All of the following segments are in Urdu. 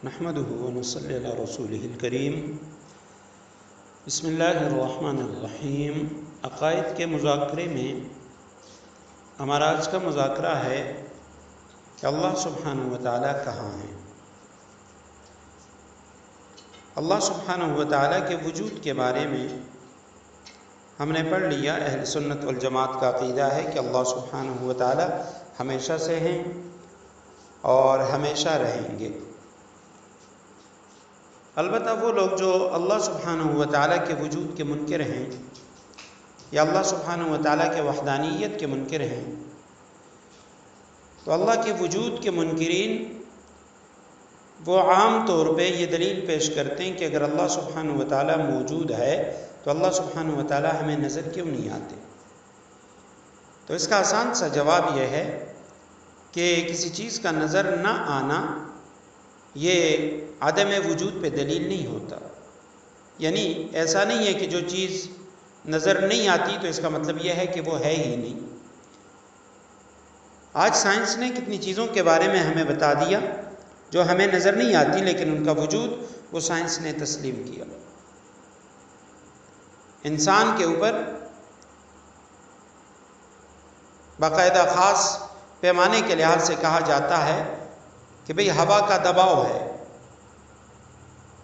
نحمده ونصلي على رسوله الکریم۔ بسم اللہ الرحمن الرحیم۔ عقائد کے مذاکرے میں ہمارا آج کا مذاکرہ ہے کہ اللہ سبحانہ وتعالی کہاں ہیں۔ اللہ سبحانہ وتعالی کے وجود کے بارے میں ہم نے پڑھ لیا، اہل سنت والجماعت کا عقیدہ ہے کہ اللہ سبحانہ وتعالی ہمیشہ سے ہیں اور ہمیشہ رہیں گے۔ البتہ وہ لوگ جو اللہ سبحانہ وتعالی کے وجود کے منکر ہیں یا اللہ سبحانہ وتعالی کے وحدانیت کے منکر ہیں، تو اللہ کے وجود کے منکرین وہ عام طور پہ یہ دلیل پیش کرتے ہیں کہ اگر اللہ سبحانہ وتعالی موجود ہے تو اللہ سبحانہ وتعالی ہمیں نظر کیوں نہیں آتے؟ تو اس کا آسان سا جواب یہ ہے کہ کسی چیز کا نظر نہ آنا یہ عدم وجود پہ دلیل نہیں ہوتا۔ یعنی ایسا نہیں ہے کہ جو چیز نظر نہیں آتی تو اس کا مطلب یہ ہے کہ وہ ہے ہی نہیں۔ آج سائنس نے کتنی چیزوں کے بارے میں ہمیں بتا دیا جو ہمیں نظر نہیں آتی، لیکن ان کا وجود وہ سائنس نے تسلیم کیا۔ انسان کے اوپر باقاعدہ خاص پیمانے کے لحاظ سے کہا جاتا ہے کہ بھئی ہوا کا دباؤ ہے۔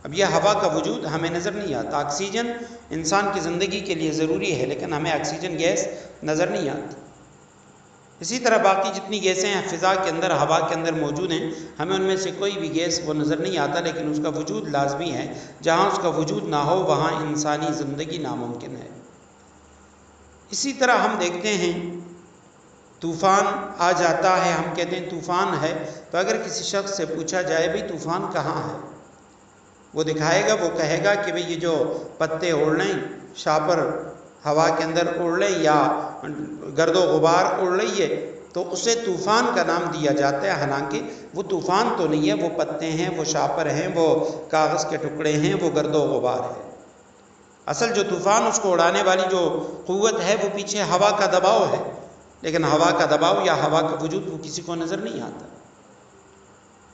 اب یہ ہوا کا وجود ہمیں نظر نہیں آتا۔ آکسیجن انسان کی زندگی کے لیے ضروری ہے، لیکن ہمیں آکسیجن گیس نظر نہیں آتی۔ اسی طرح باقی جتنی گیسیں ہیں فضا کے اندر، ہوا کے اندر موجود ہیں، ہمیں ان میں سے کوئی بھی گیس وہ نظر نہیں آتا، لیکن اس کا وجود لازمی ہے۔ جہاں اس کا وجود نہ ہو وہاں انسانی زندگی ناممکن ہے۔ اسی طرح ہم دیکھتے ہیں طوفان آ جاتا ہے، ہم کہتے ہیں طوفان ہے، تو اگر کسی شخص سے پوچھا جائے بھی طوفان کہاں ہے، وہ دکھائے گا، وہ کہے گا کہ بھئی یہ جو پتے اڑ رہے ہیں، شاپر ہوا کے اندر اڑ رہے ہیں یا گرد و غبار اڑ رہی ہے، تو اسے طوفان کا نام دیا جاتا ہے۔ حالانکہ وہ طوفان تو نہیں ہے، وہ پتے ہیں، وہ شاپر ہیں، وہ کاغذ کے ٹکڑے ہیں، وہ گرد و غبار ہے۔ اصل جو طوفان اس کو اڑانے والی جو قوت ہے وہ پیچھے ہوا کا دباؤ ہے، لیکن ہوا کا دباؤ یا ہوا کا وجود وہ کسی کو نظر نہیں آتا۔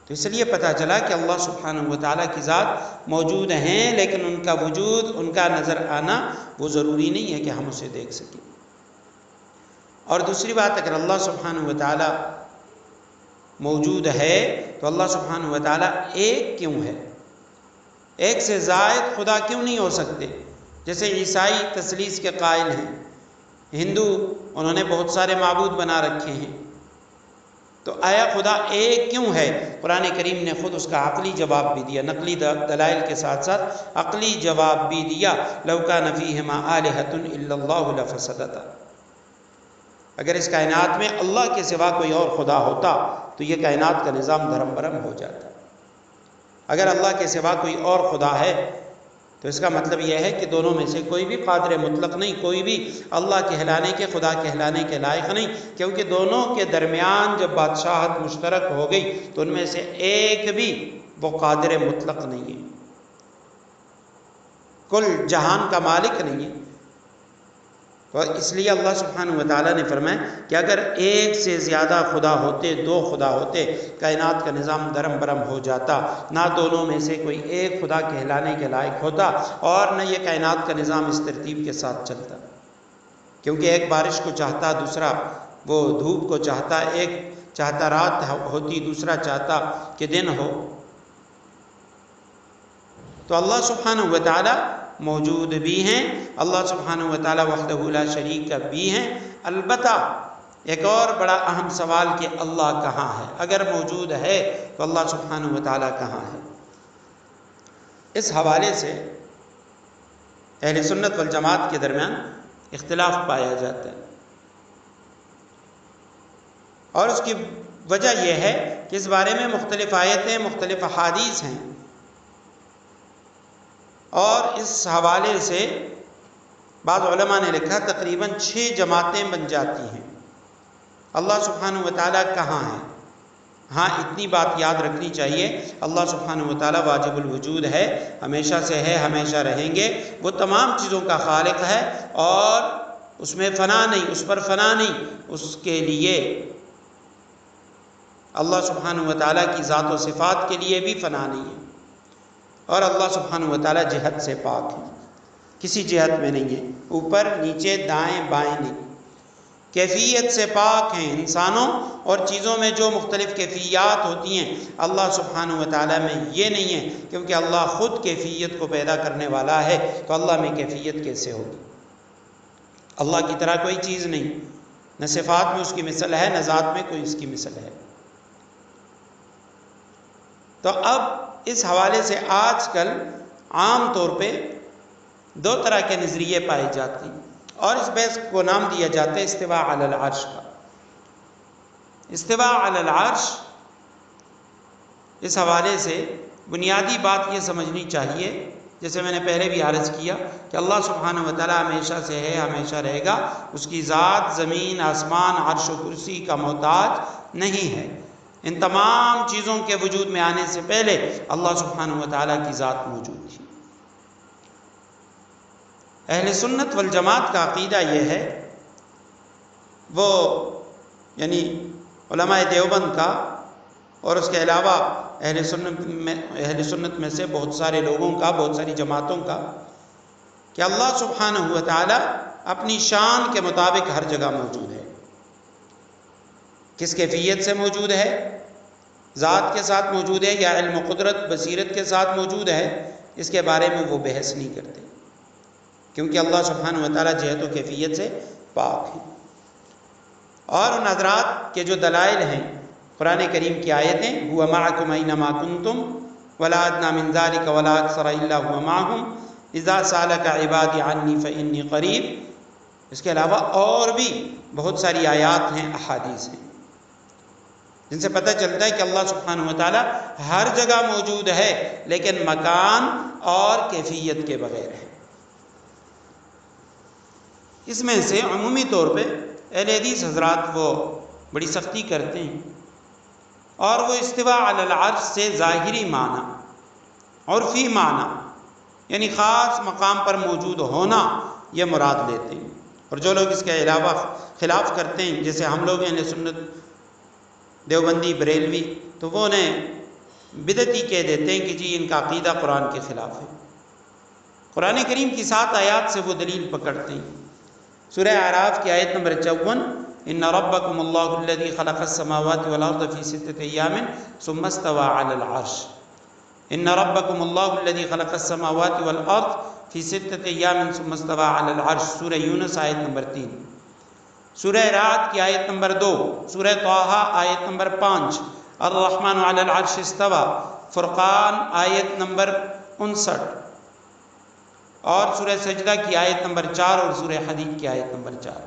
تو اس لیے پتہ چلا کہ اللہ سبحانہ وتعالی کی ذات موجود ہیں، لیکن ان کا وجود، ان کا نظر آنا وہ ضروری نہیں ہے کہ ہم اسے دیکھ سکیں۔ اور دوسری بات، اگر اللہ سبحانہ وتعالی موجود ہے تو اللہ سبحانہ وتعالی ایک کیوں ہے؟ ایک سے زائد خدا کیوں نہیں ہو سکتے؟ جیسے عیسائی تثلیث کے قائل ہیں، ہندو انہوں نے بہت سارے معبود بنا رکھے ہیں، تو آیا خدا ایک کیوں ہے؟ قرآن کریم نے خود اس کا عقلی جواب بھی دیا، نقلی دلائل کے ساتھ ساتھ عقلی جواب بھی دیا۔ لَوْ كَانَ فِيهِمَا آلِهَةٌ إِلَّا اللَّهُ لَفَسَدَتَا۔ اگر اس کائنات میں اللہ کے سوا کوئی اور خدا ہوتا تو یہ کائنات کا نظام دھرم برہم ہو جاتا۔ اگر اللہ کے سوا کوئی اور خدا ہے تو اس کا مطلب یہ ہے کہ دونوں میں سے کوئی بھی قادر مطلق نہیں، کوئی بھی اللہ کہلانے کے، خدا کہلانے کے لائق نہیں، کیونکہ دونوں کے درمیان جب بادشاہت مشترک ہو گئی تو ان میں سے ایک بھی وہ قادر مطلق نہیں ہے، کل جہان کا مالک نہیں ہے۔ تو اس لیے اللہ سبحانہ وتعالی نے فرمایا کہ اگر ایک سے زیادہ خدا ہوتے، دو خدا ہوتے، کائنات کا نظام درم برم ہو جاتا، نہ دونوں میں سے کوئی ایک خدا کہلانے کے لائق ہوتا اور نہ یہ کائنات کا نظام اس ترتیب کے ساتھ چلتا، کیونکہ ایک بارش کو چاہتا، دوسرا وہ دھوپ کو چاہتا، ایک چاہتا رات ہوتی، دوسرا چاہتا کہ دن ہو۔ تو اللہ سبحانہ وتعالی موجود بھی ہیں، اللہ سبحانہ وتعالی وحدہ لا شریک بھی ہیں۔ البتہ ایک اور بڑا اہم سوال کہ اللہ کہاں ہے؟ اگر موجود ہے تو اللہ سبحانہ وتعالی کہاں ہے؟ اس حوالے سے اہل سنت والجماعت کے درمیان اختلاف پایا جاتا ہے، اور اس کی وجہ یہ ہے کہ اس بارے میں مختلف آیتیں، مختلف احادیث ہیں، اور اس حوالے سے بعض علماء نے لکھا تقریباً 6 جماعتیں بن جاتی ہیں۔ اللہ سبحانہ وتعالی کہاں ہے؟ ہاں اتنی بات یاد رکھنی چاہیے، اللہ سبحانہ وتعالی واجب الوجود ہے، ہمیشہ سے ہے، ہمیشہ رہیں گے، وہ تمام چیزوں کا خالق ہے اور اس میں فنا نہیں، اس پر فنا نہیں، اس کے لیے اللہ سبحانہ و تعالیٰ کی ذات و صفات کے لیے بھی فنا نہیں ہے، اور اللہ سبحانہ و تعالیٰ جہت سے پاک ہے، کسی جہت میں نہیں ہے، اوپر نیچے دائیں بائیں نہیں، کیفیت سے پاک ہیں۔ انسانوں اور چیزوں میں جو مختلف کیفیات ہوتی ہیں، اللہ سبحانہ و تعالیٰ میں یہ نہیں ہے، کیونکہ اللہ خود کیفیت کو پیدا کرنے والا ہے، تو اللہ میں کیفیت کیسے ہوگی؟ اللہ کی طرح کوئی چیز نہیں، نہ صفات میں اس کی مثل ہے، نہ ذات میں کوئی اس کی مثل ہے۔ تو اب اس حوالے سے آج کل عام طور پہ دو طرح کے نظریے پائے جاتے ہیں، اور اس بحث کو نام دیا جاتا ہے استواء علی العرش کا۔ استواء علی العرش، اس حوالے سے بنیادی بات یہ سمجھنی چاہیے، جیسے میں نے پہلے بھی عرض کیا کہ اللہ سبحانہ و تعالیٰ ہمیشہ سے ہے، ہمیشہ رہے گا، اس کی ذات زمین، آسمان، عرش و کرسی کا محتاج نہیں ہے۔ ان تمام چیزوں کے وجود میں آنے سے پہلے اللہ سبحانہ و تعالیٰ کی ذات موجود تھی۔ اہل سنت والجماعت کا عقیدہ یہ ہے، وہ یعنی علماء دیوبند کا اور اس کے علاوہ اہل سنت میں سے بہت سارے لوگوں کا، بہت ساری جماعتوں کا، کہ اللہ سبحانہ و تعالیٰ اپنی شان کے مطابق ہر جگہ موجود ہے۔ کس کیفیت سے موجود ہے؟ ذات کے ساتھ موجود ہے یا علم و قدرت بصیرت کے ساتھ موجود ہے؟ اس کے بارے میں وہ بحث نہیں کرتے، کیونکہ اللہ سبحانہ و تعالیٰ جہت و کیفیت سے پاک ہے۔ اور ان حضرات کے جو دلائل ہیں، قرآن کریم کی آیتیں، هُوَ مَعَكُمْ أَيْنَمَا كُنْتُمْ وَلَا أَدْنَىٰ مِنْ ذَلِكَ وَلَا أَكْثَرَ إِلَّا هُوَ مَعَهُمْ إِذَا سَأَلَكَ عِبَادِي عَنِّي فَإِنِّي قَرِيبٌ۔ اس کے علاوہ اور بھی بہت ساری آیات ہیں، احادیث ہیں، جن سے پتہ چلتا ہے کہ اللہ سبحانہ و تعالیٰ ہر جگہ موجود ہے، لیکن مکان اور کیفیت کے بغیر ہے۔ اس میں سے عمومی طور پہ اہل حدیث حضرات وہ بڑی سختی کرتے ہیں، اور وہ استواء علی العرش سے ظاہری معنی اور فی معنی، یعنی خاص مقام پر موجود ہونا، یہ مراد لیتے ہیں۔ اور جو لوگ اس کے علاوہ خلاف کرتے ہیں، جیسے ہم لوگ اہل سنت دیوبندی بریلوی، تو وہ انہیں بدعتی کہہ دیتے ہیں کہ جی ان کا عقیدہ قرآن کے خلاف ہے۔ قرآن کریم کی 7 آیات سے وہ دلیل پکڑتے ہیں۔ سورہ اعراف کی آیت نمبر 54، ان ربکم اللہ الذی خلق السماوات والارض فی 6 ایام ثم استوى علی العرش۔ ان ربکم اللہ الذی خلق السماوات والارض فی 6 ایام ثم استوى علی العرش، سورہ یونس آیت نمبر 3، سورہ رعد کی آیت نمبر 2، سورہ طٰہٰ آیت نمبر 5، الرحمن علی العرش استوى، فرقان آیت نمبر 59، اور سورہ سجدہ کی آیت نمبر 4 اور سورہ حدید کی آیت نمبر 4،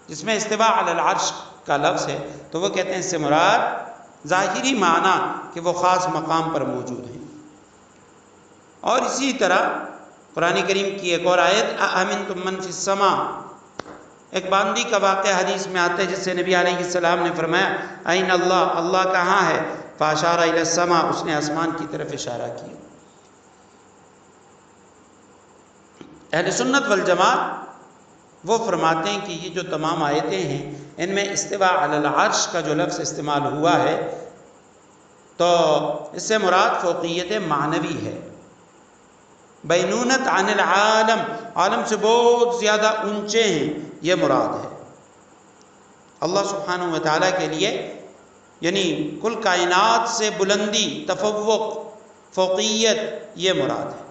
جس میں استواء علی العرش کا لفظ ہے، تو وہ کہتے ہیں اس سے مراد ظاہری معنی کہ وہ خاص مقام پر موجود ہیں۔ اور اسی طرح قرآن کریم کی ایک اور آیت، اَأَمِنْتُم مَّن فِي السَّمَاءِ، ایک باندی کا واقعہ حدیث میں آتا ہے، جس سے نبی علیہ السلام نے فرمایا اَيْنَ اللَّهُ، اللہ کہاں ہے؟ فَأَشَارَ إِلَى السَّمَاءِ، اس نے آسمان کی طرف اشارہ کیا۔ اہل سنت والجماعت وہ فرماتے ہیں کہ یہ جو تمام آیتیں ہیں، ان میں استواء علی العرش کا جو لفظ استعمال ہوا ہے، تو اس سے مراد فوقیت معنوی ہے، بینونت عن العالم، عالم سے بہت زیادہ اونچے ہیں، یہ مراد ہے۔ اللہ سبحانہ و تعالیٰ کے لیے یعنی کل کائنات سے بلندی، تفوق، فوقیت، یہ مراد ہے۔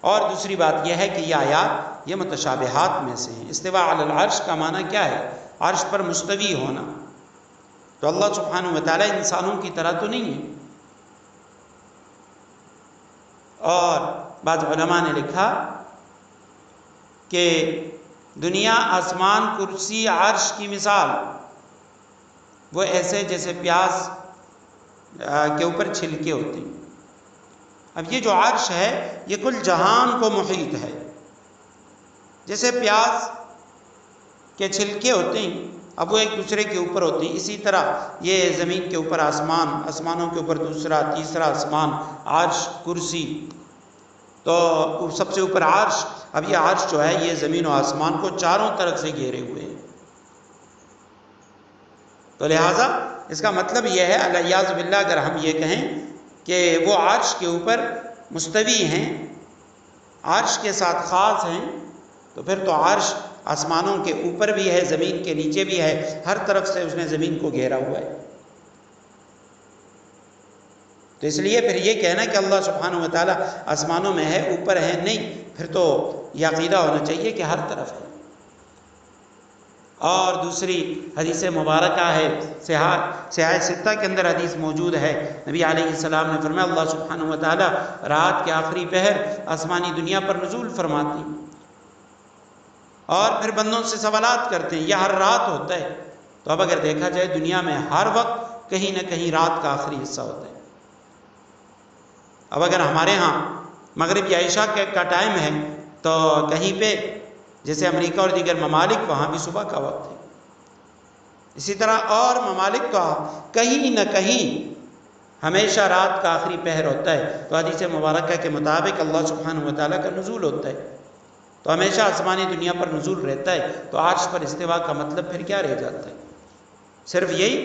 اور دوسری بات یہ ہے کہ یہ آیات یہ متشابہات میں سے ہیں۔ استواء علی العرش کا معنی کیا ہے؟ عرش پر مستوی ہونا۔ تو اللہ سبحانہ و تعالیٰ انسانوں کی طرح تو نہیں ہے۔ اور بعض علماء نے لکھا کہ دنیا، آسمان، کرسی، عرش کی مثال وہ ایسے جیسے پیاز کے اوپر چھلکے ہوتے ہیں۔ اب یہ جو عرش ہے یہ کل جہان کو محیط ہے، جیسے پیاز کے چھلکے ہوتے ہیں، اب وہ ایک دوسرے کے اوپر ہوتے ہیں، اسی طرح یہ زمین کے اوپر آسمان، آسمانوں کے اوپر دوسرا تیسرا آسمان، عرش، کرسی، تو سب سے اوپر عرش۔ اب یہ عرش جو ہے یہ زمین و آسمان کو چاروں طرف سے گھیرے ہوئے ہیں۔ تو لہٰذا اس کا مطلب یہ ہے الیاذ باللہ اگر ہم یہ کہیں کہ وہ عرش کے اوپر مستوی ہیں، عرش کے ساتھ خاص ہیں، تو پھر تو عرش آسمانوں کے اوپر بھی ہے، زمین کے نیچے بھی ہے، ہر طرف سے اس نے زمین کو گھیرا ہوا ہے۔ تو اس لیے پھر یہ کہنا کہ اللہ سبحانہ و تعالیٰ آسمانوں میں ہے، اوپر ہے، نہیں، پھر تو یہ عقیدہ ہونا چاہیے کہ ہر طرف ہے۔ اور دوسری حدیث مبارکہ ہے، صحاح ستہ کے اندر حدیث موجود ہے، نبی علیہ السلام نے فرمایا اللہ سبحانہ و تعالیٰ رات کے آخری پہر آسمانی دنیا پر نزول فرماتے ہیں اور پھر بندوں سے سوالات کرتے ہیں، یہ ہر رات ہوتا ہے۔ تو اب اگر دیکھا جائے دنیا میں ہر وقت کہیں نہ کہیں رات کا آخری حصہ ہوتا ہے۔ اب اگر ہمارے ہاں مغرب یا عشاء کا ٹائم ہے تو کہیں پہ جیسے امریکہ اور دیگر ممالک وہاں بھی صبح کا وقت ہے، اسی طرح اور ممالک تو کہیں نہ کہیں ہمیشہ رات کا آخری پہر ہوتا ہے۔ تو حدیث مبارکہ کے مطابق اللہ سبحانہ و تعالیٰ کا نزول ہوتا ہے، تو ہمیشہ آسمانی دنیا پر نزول رہتا ہے، تو عرش پر استوا کا مطلب پھر کیا رہ جاتا ہے؟ صرف یہی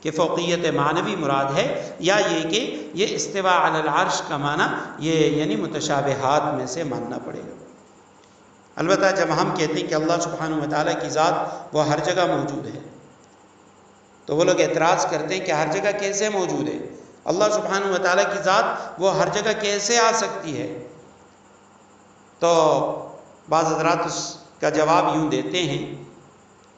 کہ فوقیت معنوی مراد ہے، یا یہ کہ یہ استوا علی العرش کا معنی یہ یعنی متشابہات میں سے ماننا پڑے گا۔ البتہ جب ہم کہتے ہیں کہ اللہ سبحانہ و تعالیٰ کی ذات وہ ہر جگہ موجود ہے، تو وہ لوگ اعتراض کرتے ہیں کہ ہر جگہ کیسے موجود ہے؟ اللہ سبحانہ و تعالیٰ کی ذات وہ ہر جگہ کیسے آ سکتی ہے؟ تو بعض حضرات اس کا جواب یوں دیتے ہیں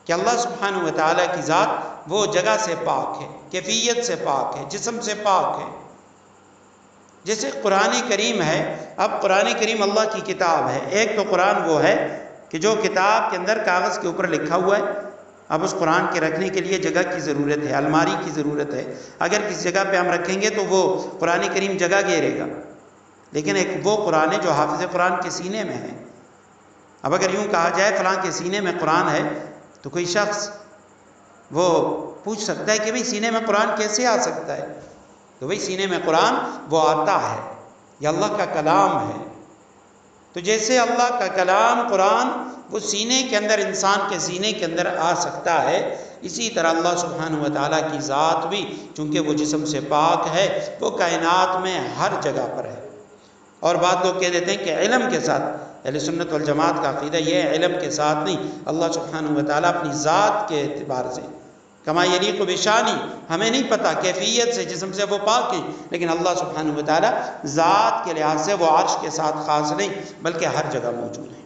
کہ اللہ سبحانہ و تعالیٰ کی ذات وہ جگہ سے پاک ہے، کیفیت سے پاک ہے، جسم سے پاک ہے۔ جیسے قرآن کریم ہے، اب قرآن کریم اللہ کی کتاب ہے، ایک تو قرآن وہ ہے کہ جو کتاب کے اندر کاغذ کے اوپر لکھا ہوا ہے، اب اس قرآن کے رکھنے کے لیے جگہ کی ضرورت ہے، الماری کی ضرورت ہے، اگر کسی جگہ پہ ہم رکھیں گے تو وہ قرآن کریم جگہ گھیرے گا۔ لیکن ایک وہ قرآن ہے جو حافظ قرآن کے سینے میں ہے۔ اب اگر یوں کہا جائے فلاں کے سینے میں قرآن ہے، تو کوئی شخص وہ پوچھ سکتا ہے کہ بھئی سینے میں قرآن کیسے آ سکتا ہے؟ تو بھئی سینے میں قرآن وہ آتا ہے، یہ اللہ کا کلام ہے۔ تو جیسے اللہ کا کلام قرآن وہ سینے کے اندر، انسان کے سینے کے اندر آ سکتا ہے، اسی طرح اللہ سبحانہ و تعالیٰ کی ذات بھی چونکہ وہ جسم سے پاک ہے، وہ کائنات میں ہر جگہ پر ہے۔ اور بعض لوگ کہہ دیتے ہیں کہ علم کے ساتھ، اہل سنت والجماعت کا عقیدہ یہ ہے علم کے ساتھ نہیں، اللہ سبحانہ و تعالیٰ اپنی ذات کے اعتبار سے کما یلیق بشانی، ہمیں نہیں پتہ کیفیت سے، جسم سے وہ پاک ہیں، لیکن اللہ سبحانہ و تعالیٰ ذات کے لحاظ سے وہ عرش کے ساتھ خاص نہیں بلکہ ہر جگہ موجود ہے۔